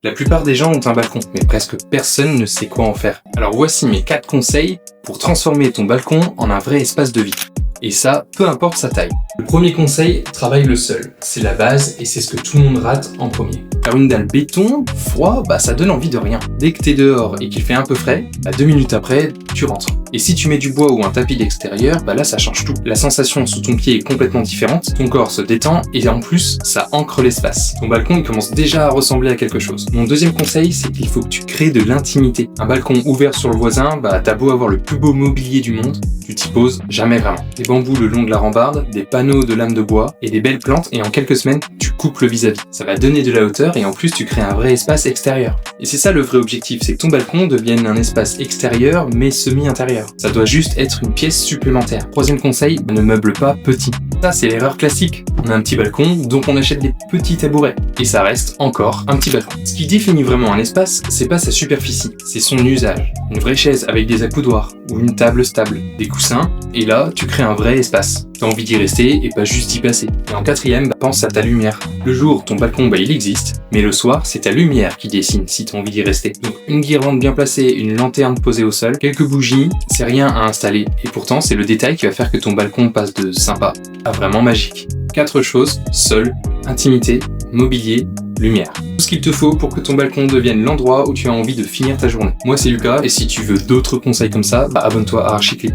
La plupart des gens ont un balcon, mais presque personne ne sait quoi en faire. Alors voici mes 4 conseils pour transformer ton balcon en un vrai espace de vie. Et ça, peu importe sa taille. Le premier conseil, travaille le sol. C'est la base et c'est ce que tout le monde rate en premier. Car une dalle béton, froid, ça donne envie de rien. Dès que t'es dehors et qu'il fait un peu frais, 2 minutes après, tu rentres. Et si tu mets du bois ou un tapis d'extérieur, là ça change tout. La sensation sous ton pied est complètement différente, ton corps se détend et en plus, ça ancre l'espace. Ton balcon il commence déjà à ressembler à quelque chose. Mon deuxième conseil, c'est qu'il faut que tu crées de l'intimité. Un balcon ouvert sur le voisin, t'as beau avoir le plus beau mobilier du monde, tu t'y poses jamais vraiment. Des bambous le long de la rambarde, des panneaux de lames de bois et des belles plantes et en quelques semaines, tu coupes le vis-à-vis. Ça va donner de la hauteur et en plus tu crées un vrai espace extérieur. Et c'est ça le vrai objectif, c'est que ton balcon devienne un espace extérieur mais semi-intérieur. Ça doit juste être une pièce supplémentaire. Troisième conseil, ne meuble pas petit. Ça c'est l'erreur classique. On a un petit balcon, donc on achète des petits tabourets. Et ça reste encore un petit balcon. Ce qui définit vraiment un espace, c'est pas sa superficie, c'est son usage. Une vraie chaise avec des accoudoirs, ou une table stable, des coussins, et là, tu crées un vrai espace. T'as envie d'y rester et pas juste d'y passer. Et en quatrième, pense à ta lumière. Le jour, ton balcon, il existe, mais le soir, c'est ta lumière qui dessine si t'as envie d'y rester. Donc une guirlande bien placée, une lanterne posée au sol, quelques bougies, c'est rien à installer. Et pourtant, c'est le détail qui va faire que ton balcon passe de sympa à vraiment magique. 4 choses, sol, intimité, mobilier, lumière. Tout ce qu'il te faut pour que ton balcon devienne l'endroit où tu as envie de finir ta journée. Moi c'est Lucas et si tu veux d'autres conseils comme ça, abonne-toi à Archiclip.